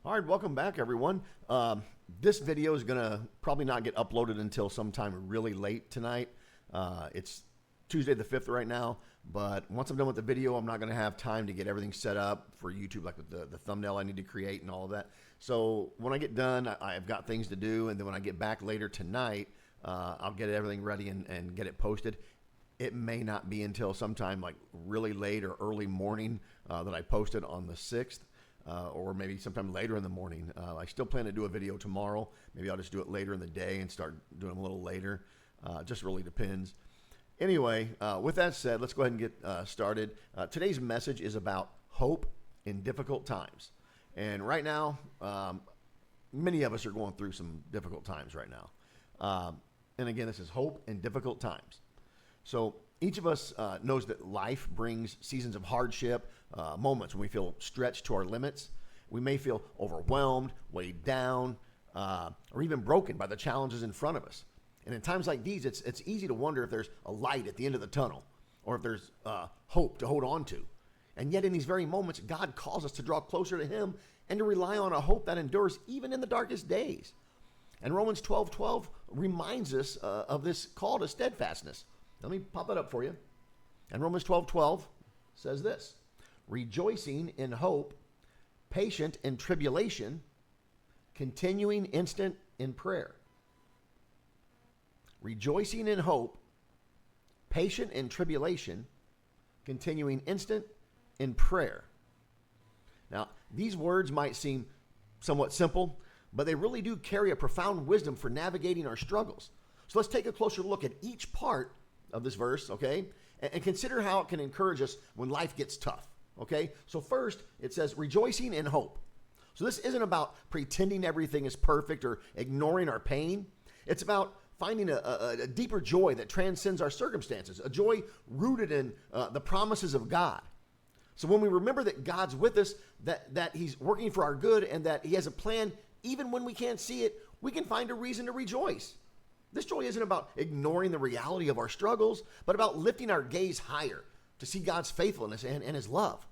All right, welcome back, everyone. This video is going to probably not get uploaded until sometime really late tonight. It's Tuesday the 5th right now, but once I'm done with the video, I'm not going to have time to get everything set up for YouTube, like with the thumbnail I need to create and all of that. So when I get done, I've got things to do, and then when I get back later tonight, I'll get everything ready and get it posted. It may not be until sometime like really late or early morning that I post it on the 6th. Or maybe sometime later in the morning. I still plan to do a video tomorrow. Maybe I'll just do it later in the day and start doing them a little later. Just really depends. Anyway, with that said, let's go ahead and get started. Today's message is about hope in difficult times. And right now, many of us are going through some difficult times right now. And again, this is hope in difficult times. So each of us knows that life brings seasons of hardship, moments when we feel stretched to our limits. We may feel overwhelmed, weighed down, or even broken by the challenges in front of us. And in times like these, it's easy to wonder if there's a light at the end of the tunnel or if there's hope to hold on to. And yet in these very moments, God calls us to draw closer to Him and to rely on a hope that endures even in the darkest days. And Romans 12:12 reminds us of this call to steadfastness. Let me pop that up for you. And Romans 12:12 says this: rejoicing in hope, patient in tribulation, continuing instant in prayer. Rejoicing in hope, patient in tribulation, continuing instant in prayer. Now, these words might seem somewhat simple, but they really do carry a profound wisdom for navigating our struggles. So let's take a closer look at each part of this verse, okay? And consider how it can encourage us when life gets tough, okay? So first, it says rejoicing in hope. So this isn't about pretending everything is perfect or ignoring our pain. It's about finding a deeper joy that transcends our circumstances, a joy rooted in the promises of God. So when we remember that God's with us, that He's working for our good, and that He has a plan even when we can't see it, we can find a reason to rejoice. This joy isn't about ignoring the reality of our struggles, but about lifting our gaze higher to see God's faithfulness and His love.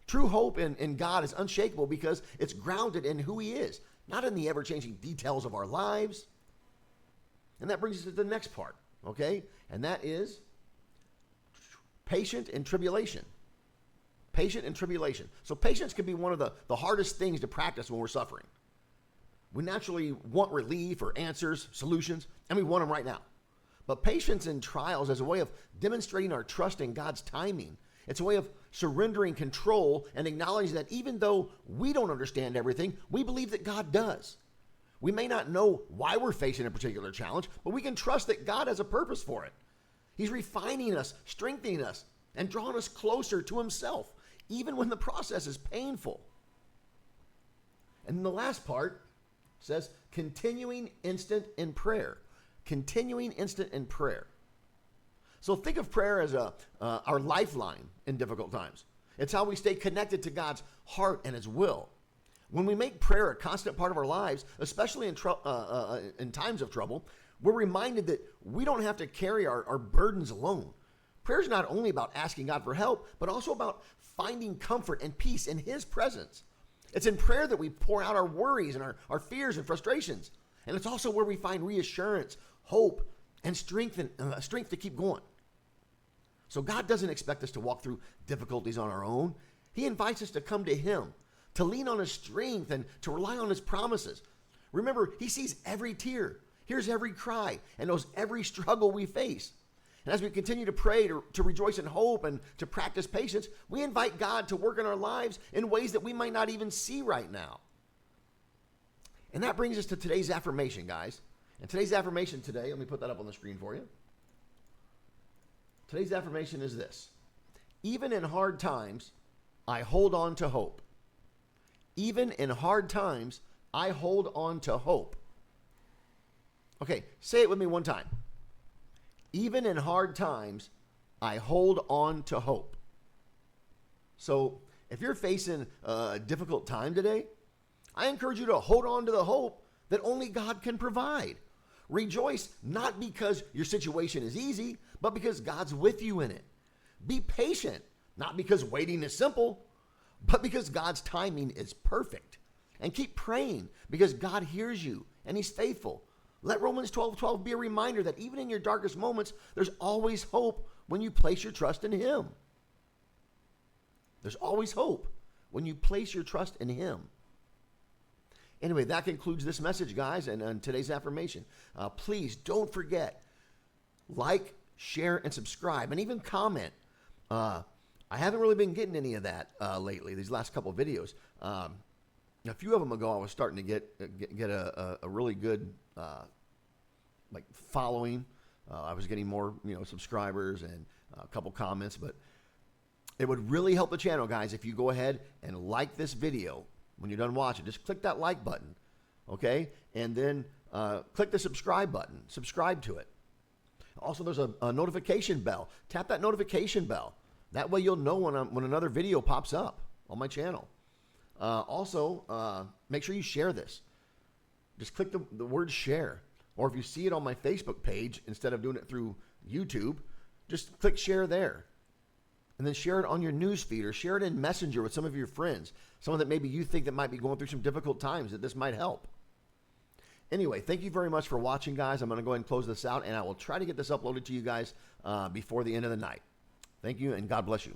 True hope in God is unshakable because it's grounded in who He is, not in the ever-changing details of our lives. And that brings us to the next part, okay? And that is patient in tribulation. Patient in tribulation. So patience can be one of the hardest things to practice when we're suffering. We naturally want relief or answers, solutions, and we want them right now. But patience in trials is a way of demonstrating our trust in God's timing. It's a way of surrendering control and acknowledging that even though we don't understand everything, we believe that God does. We may not know why we're facing a particular challenge, but we can trust that God has a purpose for it. He's refining us, strengthening us, and drawing us closer to Himself, even when the process is painful. And then the last part says continuing instant in prayer. Continuing instant in prayer. So think of prayer as our lifeline in difficult times. It's how we stay connected to God's heart and His will. When we make prayer a constant part of our lives, especially in times of trouble, we're reminded that we don't have to carry our burdens alone. Prayer is not only about asking God for help, but also about finding comfort and peace in His presence. It's in prayer that we pour out our worries and our fears and frustrations. And it's also where we find reassurance, hope, and strength to keep going. So God doesn't expect us to walk through difficulties on our own. He invites us to come to Him, to lean on His strength and to rely on His promises. Remember, He sees every tear, hears every cry, and knows every struggle we face. And as we continue to pray, to rejoice in hope, and to practice patience, we invite God to work in our lives in ways that we might not even see right now. And that brings us to today's affirmation, guys. And today's affirmation today, let me put that up on the screen for you. Today's affirmation is this: even in hard times, I hold on to hope. Even in hard times, I hold on to hope. Okay, say it with me one time. Even in hard times, I hold on to hope. So if you're facing a difficult time today, I encourage you to hold on to the hope that only God can provide. Rejoice not because your situation is easy, but because God's with you in it. Be patient, not because waiting is simple, but because God's timing is perfect. And keep praying because God hears you and he's faithful. Let Romans 12:12 be a reminder that even in your darkest moments, there's always hope when you place your trust in him. There's always hope when you place your trust in him. Anyway, that concludes this message, guys, and today's affirmation. Please don't forget, like, share, and subscribe, and even comment. I haven't really been getting any of that lately, these last couple of videos. A few of them ago, I was starting to get a really good like following. I was getting more subscribers and a couple comments, but it would really help the channel, guys, if you go ahead and like this video when you're done watching. Just click that like button, okay? And then click the subscribe button. Subscribe to it. Also, there's a notification bell. Tap that notification bell. That way you'll know when another video pops up on my channel. Also, make sure you share this. Just click the word share. Or if you see it on my Facebook page, instead of doing it through YouTube, just click share there. And then share it on your news feed or share it in Messenger with some of your friends. Someone that maybe you think that might be going through some difficult times that this might help. Anyway, thank you very much for watching, guys. I'm going to go ahead and close this out, and I will try to get this uploaded to you guys before the end of the night. Thank you, and God bless you.